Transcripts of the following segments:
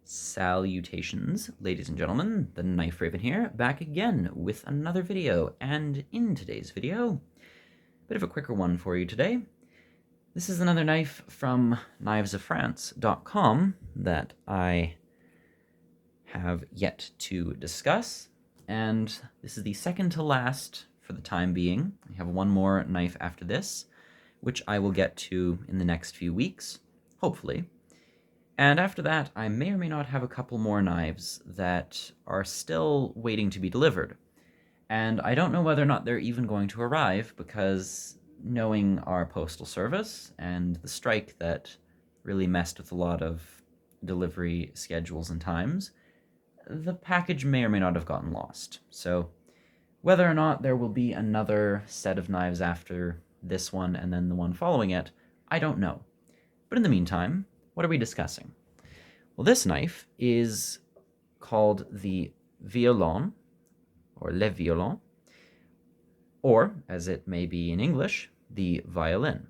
Salutations, ladies and gentlemen, the Knife Raven here, back again with another video, and in today's video, a bit of a quicker one for you today. This is another knife from knivesoffrance.com that I have yet to discuss, and this is the second to last for the time being. I have one more knife after this, which I will get to in the next few weeks, hopefully. And after that, I may or may not have a couple more knives that are still waiting to be delivered. And I don't know whether or not they're even going to arrive, because knowing our postal service and the strike that really messed with a lot of delivery schedules and times, the package may or may not have gotten lost. So whether or not there will be another set of knives after this one and then the one following it, I don't know. But in the meantime, what are we discussing? Well, this knife is called the Violon, or Le Violon, or, as it may be in English, the violin.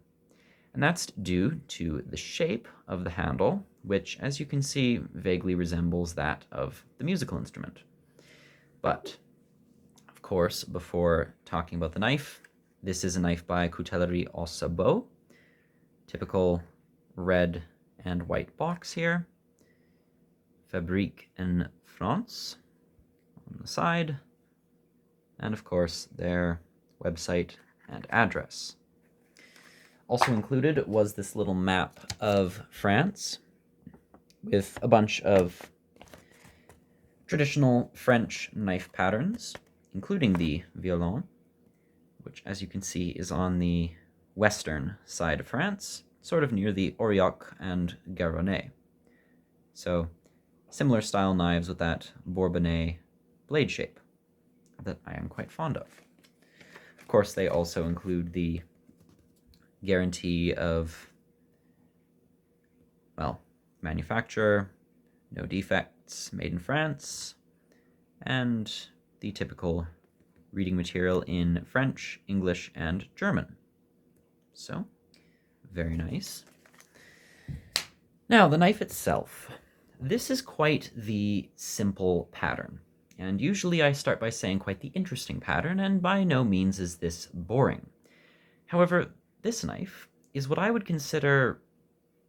And that's due to the shape of the handle, which, as you can see, vaguely resembles that of the musical instrument. But, of course, before talking about the knife, this is a knife by Coutellerie Au Sabot, typical red and white box here. Fabrique en France on the side. And of course, their website and address. Also included was this little map of France with a bunch of traditional French knife patterns, including the Violon, which, as you can see, is on the western side of France, sort of near the Aurillac and Garonne. So, similar style knives with that Bourbonnaise blade shape that I am quite fond of. Of course, they also include the guarantee of, well, manufacturer, no defects, made in France, and the typical reading material in French, English, and German. So, very nice. Now, the knife itself. This is quite the simple pattern, and usually I start by saying quite the interesting pattern, and by no means is this boring. However, this knife is what I would consider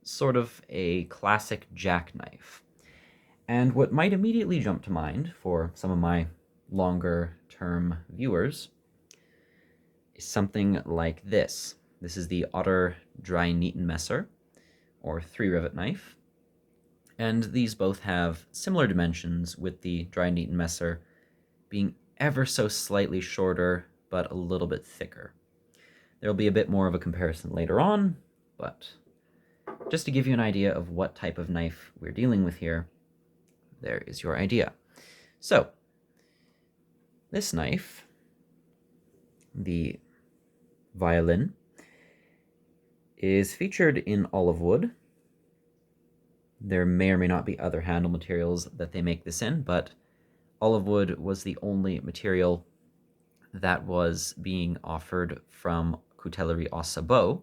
sort of a classic jackknife. And what might immediately jump to mind for some of my longer-term viewers is something like this. This is the Otter Dry Neaten Messer, or 3-rivet knife. And these both have similar dimensions, with the Dry Neaten Messer being ever so slightly shorter, but a little bit thicker. There'll be a bit more of a comparison later on, but just to give you an idea of what type of knife we're dealing with here, there is your idea. So, this knife, the violin, is featured in olive wood. There may or may not be other handle materials that they make this in, but olive wood was the only material that was being offered from Coutellerie Au Sabot.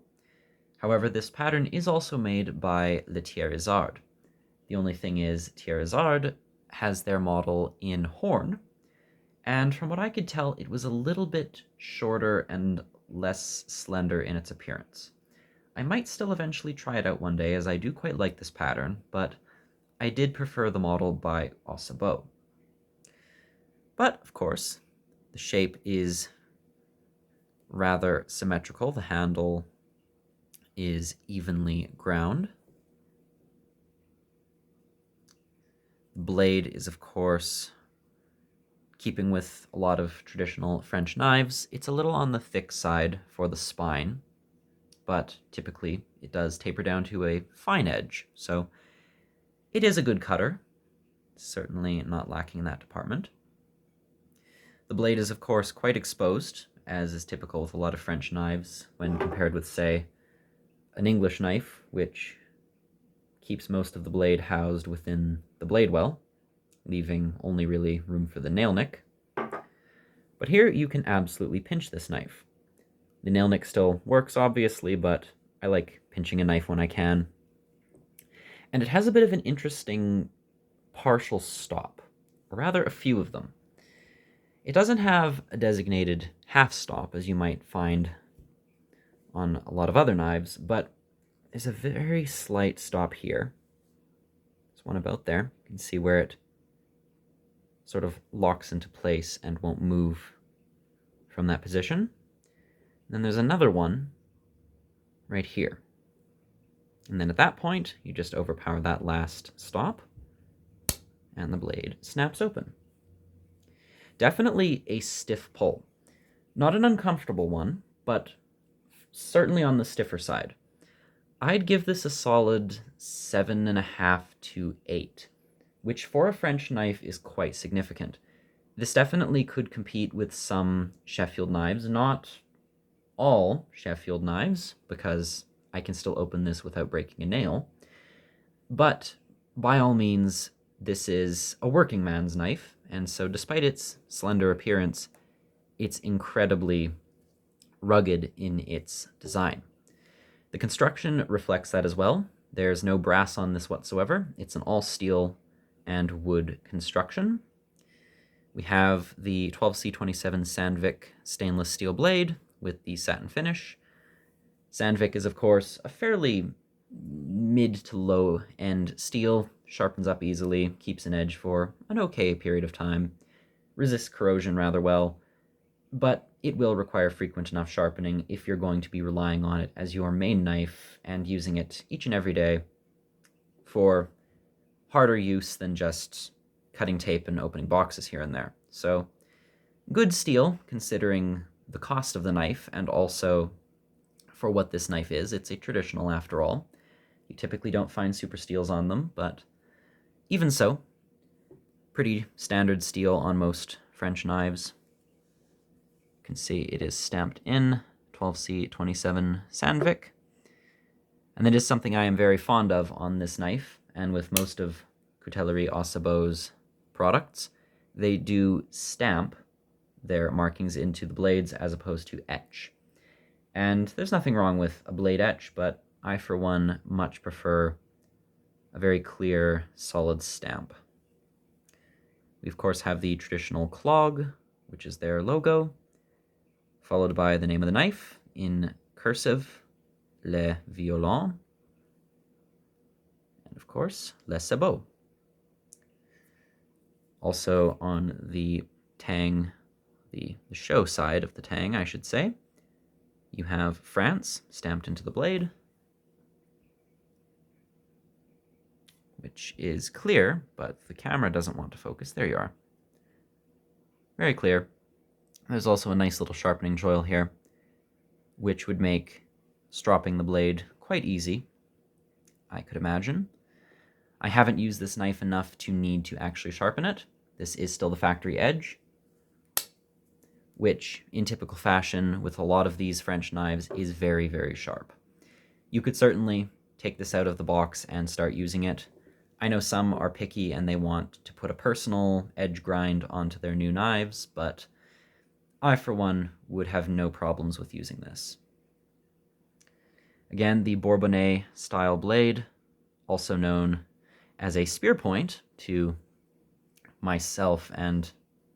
However, this pattern is also made by Le Thierizard. The only thing is, Thierizard has their model in horn, and from what I could tell, it was a little bit shorter and less slender in its appearance. I might still eventually try it out one day, as I do quite like this pattern, but I did prefer the model by Au Sabot. But, of course, the shape is rather symmetrical. The handle is evenly ground. The blade is, of course, keeping with a lot of traditional French knives. It's a little on the thick side for the spine, but typically it does taper down to a fine edge, so it is a good cutter. Certainly not lacking in that department. The blade is, of course, quite exposed, as is typical with a lot of French knives when compared with, say, an English knife, which keeps most of the blade housed within the blade well, leaving only really room for the nail nick. But here you can absolutely pinch this knife. The nail nick still works, obviously, but I like pinching a knife when I can. And it has a bit of an interesting partial stop, or rather a few of them. It doesn't have a designated half stop, as you might find on a lot of other knives, but there's a very slight stop here. There's one about there. You can see where it sort of locks into place and won't move from that position. And then there's another one right here. And then at that point, you just overpower that last stop, and the blade snaps open. Definitely a stiff pull. Not an uncomfortable one, but certainly on the stiffer side. I'd give this a solid 7.5 to 8, which for a French knife is quite significant. This definitely could compete with some Sheffield knives, not all Sheffield knives, because I can still open this without breaking a nail, but by all means, this is a working man's knife, and so despite its slender appearance, it's incredibly rugged in its design. The construction reflects that as well. There's no brass on this whatsoever. It's an all steel and wood construction. We have the 12C27 Sandvik stainless steel blade with the satin finish. Sandvik is, of course, a fairly mid to low end steel, sharpens up easily, keeps an edge for an okay period of time, resists corrosion rather well, but it will require frequent enough sharpening if you're going to be relying on it as your main knife and using it each and every day for harder use than just cutting tape and opening boxes here and there. So, good steel considering the cost of the knife and also for what this knife is. It's a traditional after all. You typically don't find super steels on them, but even so, pretty standard steel on most French knives. You can see it is stamped in 12C27 Sandvik, and that is something I am very fond of on this knife, and with most of Coutellerie Au Sabot's products, they do stamp their markings into the blades as opposed to etch. And there's nothing wrong with a blade etch, but I, for one, much prefer a very clear, solid stamp. We, of course, have the traditional clog, which is their logo, followed by the name of the knife in cursive, Le Violon, and, of course, Le Sabot. Also on the tang, the show side of the tang, I should say, you have France stamped into the blade, which is clear, but the camera doesn't want to focus. There you are. Very clear. There's also a nice little sharpening choil here, which would make stropping the blade quite easy, I could imagine. I haven't used this knife enough to need to actually sharpen it. This is still the factory edge, which, in typical fashion with a lot of these French knives, is very, very sharp. You could certainly take this out of the box and start using it. I know some are picky and they want to put a personal edge grind onto their new knives, but I, for one, would have no problems with using this. Again, the Bourbonnaise style blade, also known as a Spearpoint to myself and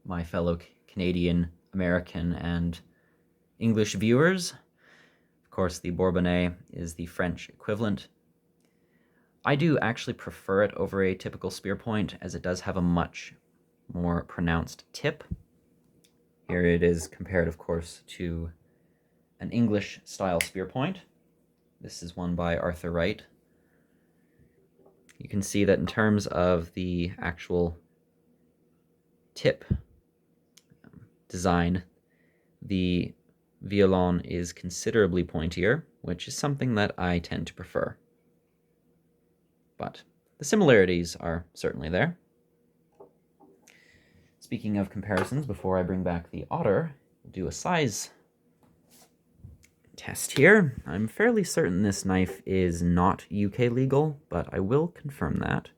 my fellow Canadian, American, and English viewers. Of course, the Bourbonnaise is the French equivalent. I do actually prefer it over a typical Spearpoint, as it does have a much more pronounced tip. Here it is compared, of course, to an English-style Spearpoint. This is one by Arthur Wright. You can see that in terms of the actual tip design, the Violon is considerably pointier, which is something that I tend to prefer. But the similarities are certainly there. Speaking of comparisons, before I bring back the Otter, we'll do a size test here. I'm fairly certain this knife is not UK legal, but I will confirm that.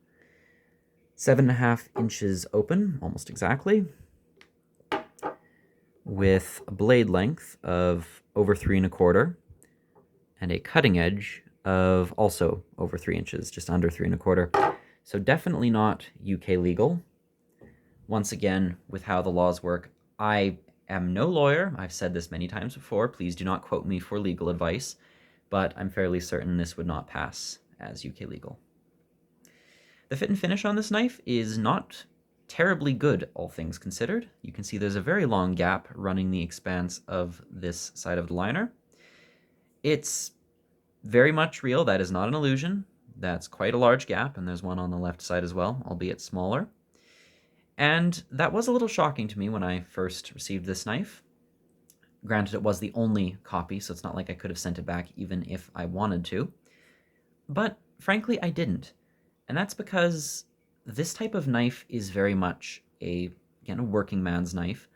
7.5 inches open, almost exactly, with a blade length of over 3.25 and a cutting edge of also over 3 inches, just under 3.25. So definitely not UK legal. Once again, with how the laws work, I am no lawyer. I've said this many times before. Please do not quote me for legal advice, but I'm fairly certain this would not pass as UK legal. The fit and finish on this knife is not terribly good, all things considered. You can see there's a very long gap running the expanse of this side of the liner. It's very much real. That is not an illusion. That's quite a large gap, and there's one on the left side as well, albeit smaller. And that was a little shocking to me when I first received this knife. Granted, it was the only copy, so it's not like I could have sent it back even if I wanted to. But frankly, I didn't. And that's because this type of knife is very much a working man's knife.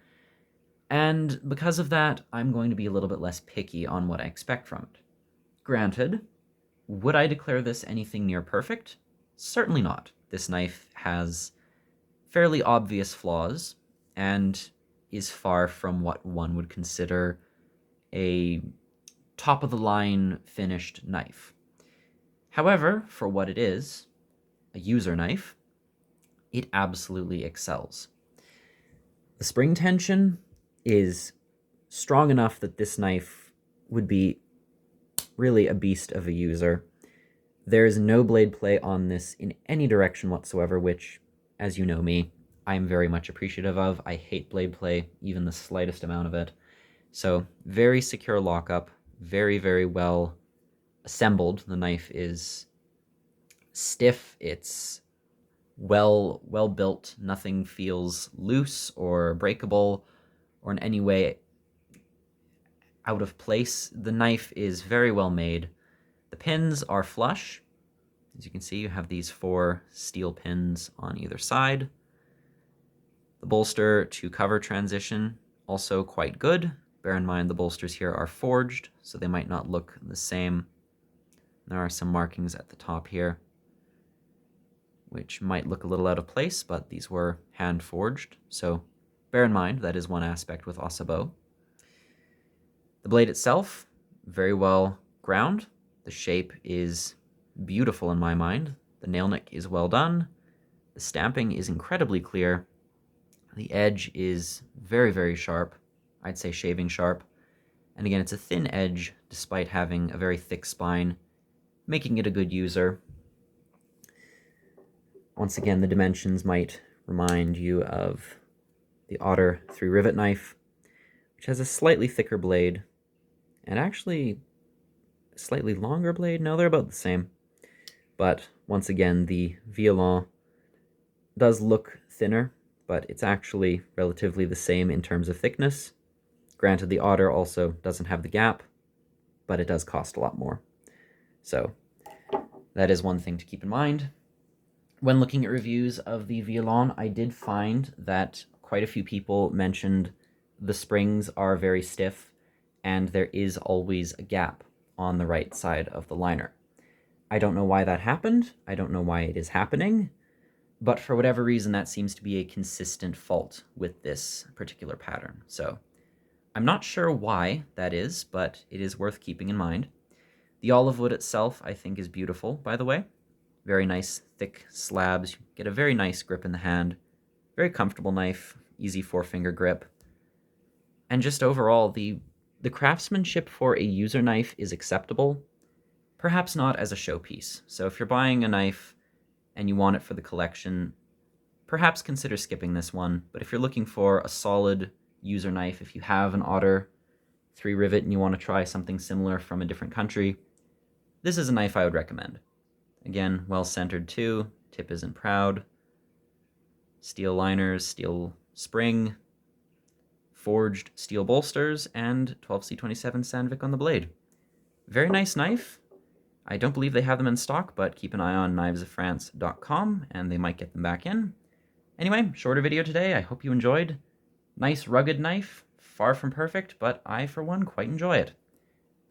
And because of that, I'm going to be a little bit less picky on what I expect from it. Granted, would I declare this anything near perfect? Certainly not. This knife has fairly obvious flaws and is far from what one would consider a top-of-the-line finished knife. However, for what it is, a user knife, it absolutely excels. The spring tension is strong enough that this knife would be really a beast of a user. There is no blade play on this in any direction whatsoever, which, as you know me, I'm very much appreciative of. I hate blade play, even the slightest amount of it. So very secure lockup, very, very well assembled. The knife is stiff, it's well built, nothing feels loose or breakable or in any way out of place. The knife is very well made. The pins are flush. As you can see, you have these 4 steel pins on either side. The bolster to cover transition, also quite good. Bear in mind the bolsters here are forged, so they might not look the same. There are some markings at the top here, which might look a little out of place, but these were hand forged, so bear in mind that is one aspect with Au Sabot. The blade itself, very well ground. The shape is beautiful in my mind. The nail nick is well done. The stamping is incredibly clear. The edge is very, very sharp. I'd say shaving sharp. And again, it's a thin edge despite having a very thick spine, making it a good user. Once again, the dimensions might remind you of the Otter 3-rivet knife, which has a slightly thicker blade, and actually a slightly longer blade. No, they're about the same. But once again, the Violon does look thinner, but it's actually relatively the same in terms of thickness. Granted, the Otter also doesn't have the gap, but it does cost a lot more. So that is one thing to keep in mind. When looking at reviews of the Violon, I did find that quite a few people mentioned the springs are very stiff and there is always a gap on the right side of the liner. I don't know why that happened. I don't know why it is happening, but for whatever reason, that seems to be a consistent fault with this particular pattern. So I'm not sure why that is, but it is worth keeping in mind. The olive wood itself, I think, is beautiful, by the way. Very nice, thick slabs. You get a very nice grip in the hand. Very comfortable knife, easy 4-finger grip. And just overall, the craftsmanship for a user knife is acceptable, perhaps not as a showpiece. So if you're buying a knife and you want it for the collection, perhaps consider skipping this one. But if you're looking for a solid user knife, if you have an Otter 3-rivet and you want to try something similar from a different country, this is a knife I would recommend. Again, well-centered too, tip isn't proud, steel liners, steel spring, forged steel bolsters, and 12C27 Sandvik on the blade. Very nice knife. I don't believe they have them in stock, but keep an eye on knivesoffrance.com and they might get them back in. Anyway, shorter video today. I hope you enjoyed. Nice rugged knife, far from perfect, but I, for one, quite enjoy it.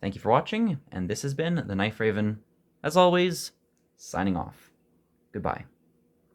Thank you for watching, and this has been the Knife Raven, as always, signing off. Goodbye.